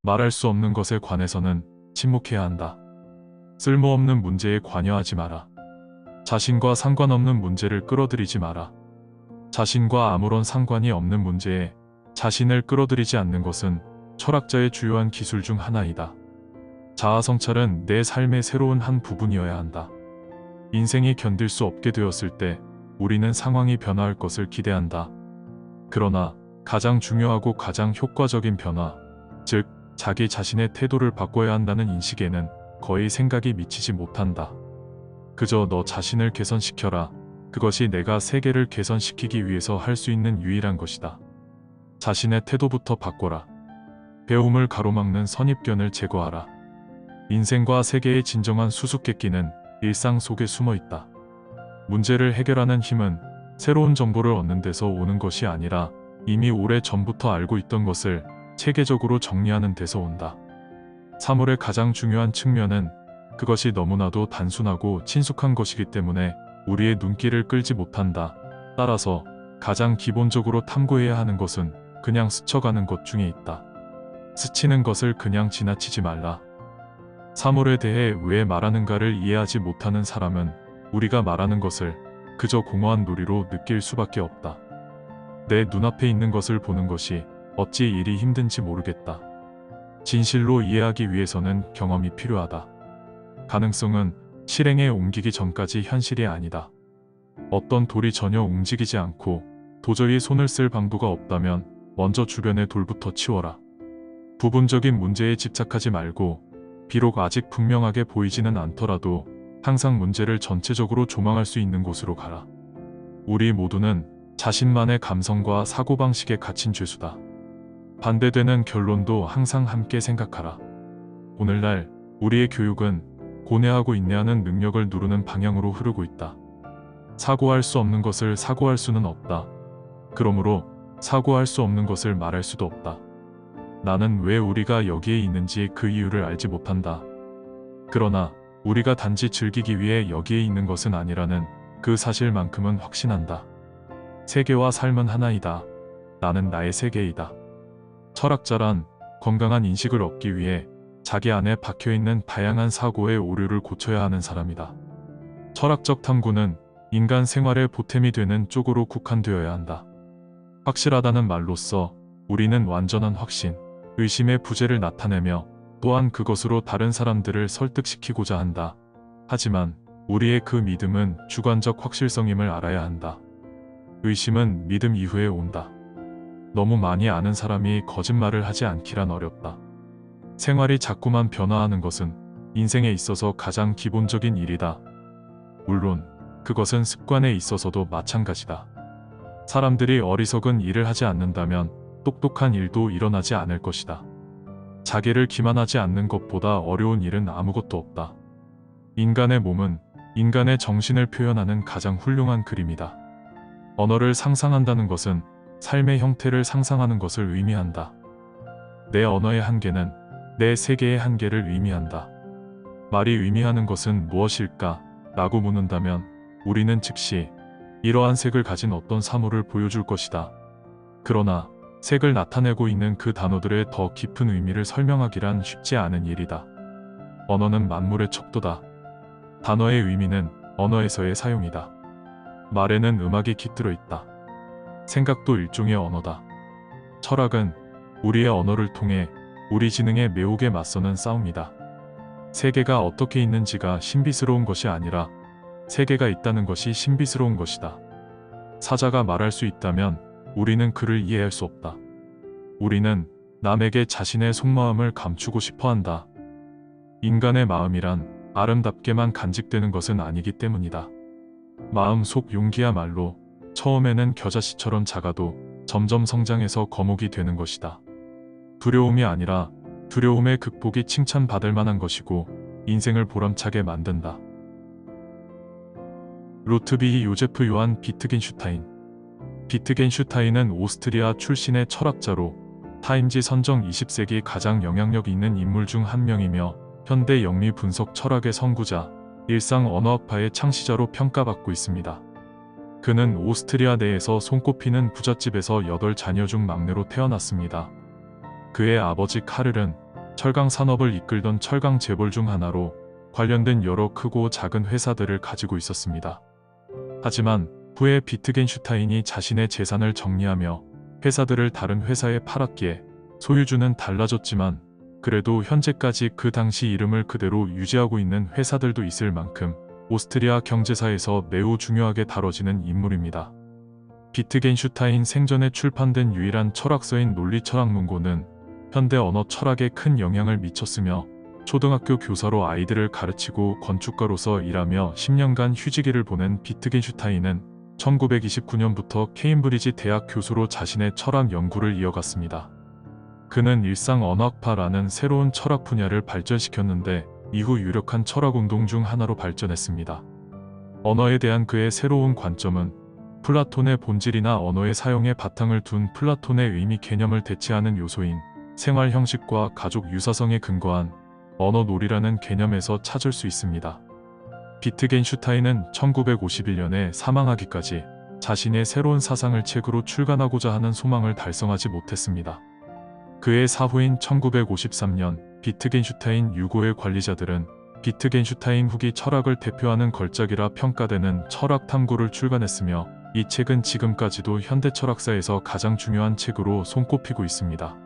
말할 수 없는 것에 관해서는 침묵해야 한다. 쓸모없는 문제에 관여하지 마라. 자신과 상관없는 문제를 끌어들이지 마라. 자신과 아무런 상관이 없는 문제에 자신을 끌어들이지 않는 것은 철학자의 주요한 기술 중 하나이다. 자아성찰은 내 삶의 새로운 한 부분이어야 한다. 인생이 견딜 수 없게 되었을 때 우리는 상황이 변화할 것을 기대한다. 그러나 가장 중요하고 가장 효과적인 변화, 즉 자기 자신의 태도를 바꿔야 한다는 인식에는 거의 생각이 미치지 못한다. 그저 너 자신을 개선시켜라. 그것이 내가 세계를 개선시키기 위해서 할 수 있는 유일한 것이다. 자신의 태도부터 바꿔라. 배움을 가로막는 선입견을 제거하라. 인생과 세계의 진정한 수수께끼는 일상 속에 숨어 있다. 문제를 해결하는 힘은 새로운 정보를 얻는 데서 오는 것이 아니라 이미 오래 전부터 알고 있던 것을 체계적으로 정리하는 데서 온다. 사물의 가장 중요한 측면은 그것이 너무나도 단순하고 친숙한 것이기 때문에 우리의 눈길을 끌지 못한다. 따라서 가장 기본적으로 탐구해야 하는 것은 그냥 스쳐가는 것 중에 있다. 스치는 것을 그냥 지나치지 말라. 사물에 대해 왜 말하는가를 이해하지 못하는 사람은 우리가 말하는 것을 그저 공허한 놀이로 느낄 수밖에 없다. 내 눈앞에 있는 것을 보는 것이 어찌 이리 힘든지 모르겠다. 진실로 이해하기 위해서는 경험이 필요하다. 가능성은 실행에 옮기기 전까지 현실이 아니다. 어떤 돌이 전혀 움직이지 않고 도저히 손을 쓸 방도가 없다면 먼저 주변의 돌부터 치워라. 부분적인 문제에 집착하지 말고 비록 아직 분명하게 보이지는 않더라도 항상 문제를 전체적으로 조망할 수 있는 곳으로 가라. 우리 모두는 자신만의 감성과 사고방식에 갇힌 죄수다. 반대되는 결론도 항상 함께 생각하라. 오늘날 우리의 교육은 고뇌하고 인내하는 능력을 누르는 방향으로 흐르고 있다. 사고할 수 없는 것을 사고할 수는 없다. 그러므로 사고할 수 없는 것을 말할 수도 없다. 나는 왜 우리가 여기에 있는지 그 이유를 알지 못한다. 그러나 우리가 단지 즐기기 위해 여기에 있는 것은 아니라는 그 사실만큼은 확신한다. 세계와 삶은 하나이다. 나는 나의 세계이다. 철학자란 건강한 인식을 얻기 위해 자기 안에 박혀있는 다양한 사고의 오류를 고쳐야 하는 사람이다. 철학적 탐구는 인간 생활의 보탬이 되는 쪽으로 국한되어야 한다. 확실하다는 말로써 우리는 완전한 확신, 의심의 부재를 나타내며 또한 그것으로 다른 사람들을 설득시키고자 한다. 하지만 우리의 그 믿음은 주관적 확실성임을 알아야 한다. 의심은 믿음 이후에 온다. 너무 많이 아는 사람이 거짓말을 하지 않기란 어렵다. 생활이 자꾸만 변화하는 것은 인생에 있어서 가장 기본적인 일이다. 물론 그것은 습관에 있어서도 마찬가지다. 사람들이 어리석은 일을 하지 않는다면 똑똑한 일도 일어나지 않을 것이다. 자기를 기만하지 않는 것보다 어려운 일은 아무것도 없다. 인간의 몸은 인간의 정신을 표현하는 가장 훌륭한 그림이다. 언어를 상상한다는 것은 삶의 형태를 상상하는 것을 의미한다. 내 언어의 한계는 내 세계의 한계를 의미한다. 말이 의미하는 것은 무엇일까? 라고 묻는다면 우리는 즉시 이러한 색을 가진 어떤 사물을 보여줄 것이다. 그러나 색을 나타내고 있는 그 단어들의 더 깊은 의미를 설명하기란 쉽지 않은 일이다. 언어는 만물의 척도다. 단어의 의미는 언어에서의 사용이다. 말에는 음악이 깃들어 있다. 생각도 일종의 언어다. 철학은 우리의 언어를 통해 우리 지능의 매혹에 맞서는 싸움이다. 세계가 어떻게 있는지가 신비스러운 것이 아니라 세계가 있다는 것이 신비스러운 것이다. 사자가 말할 수 있다면 우리는 그를 이해할 수 없다. 우리는 남에게 자신의 속마음을 감추고 싶어 한다. 인간의 마음이란 아름답게만 간직되는 것은 아니기 때문이다. 마음속 용기야말로 처음에는 겨자씨처럼 작아도 점점 성장해서 거목이 되는 것이다. 두려움이 아니라 두려움의 극복이 칭찬받을 만한 것이고 인생을 보람차게 만든다. 루트비히 요제프 요한 비트겐슈타인. 비트겐슈타인은 오스트리아 출신의 철학자로 타임지 선정 20세기 가장 영향력 있는 인물 중 한 명이며 현대 영리 분석 철학의 선구자, 일상 언어학파의 창시자로 평가받고 있습니다. 그는 오스트리아 내에서 손꼽히는 부잣집에서 8자녀 중 막내로 태어났습니다. 그의 아버지 카를은 철강 산업을 이끌던 철강 재벌 중 하나로 관련된 여러 크고 작은 회사들을 가지고 있었습니다. 하지만 후에 비트겐슈타인이 자신의 재산을 정리하며 회사들을 다른 회사에 팔았기에 소유주는 달라졌지만 그래도 현재까지 그 당시 이름을 그대로 유지하고 있는 회사들도 있을 만큼 오스트리아 경제사에서 매우 중요하게 다뤄지는 인물입니다. 비트겐슈타인 생전에 출판된 유일한 철학서인 논리철학문고는 현대 언어 철학에 큰 영향을 미쳤으며 초등학교 교사로 아이들을 가르치고 건축가로서 일하며 10년간 휴직기를 보낸 비트겐슈타인은 1929년부터 케임브리지 대학 교수로 자신의 철학 연구를 이어갔습니다. 그는 일상 언어학파라는 새로운 철학 분야를 발전시켰는데 이후 유력한 철학운동 중 하나로 발전했습니다. 언어에 대한 그의 새로운 관점은 플라톤의 본질이나 언어의 사용에 바탕을 둔 플라톤의 의미 개념을 대체하는 요소인 생활 형식과 가족 유사성에 근거한 언어놀이라는 개념에서 찾을 수 있습니다. 비트겐슈타인은 1951년에 사망하기까지 자신의 새로운 사상을 책으로 출간하고자 하는 소망을 달성하지 못했습니다. 그의 사후인 1953년 비트겐슈타인 유고의 관리자들은 비트겐슈타인 후기 철학을 대표하는 걸작이라 평가되는 철학탐구를 출간했으며 이 책은 지금까지도 현대 철학사에서 가장 중요한 책으로 손꼽히고 있습니다.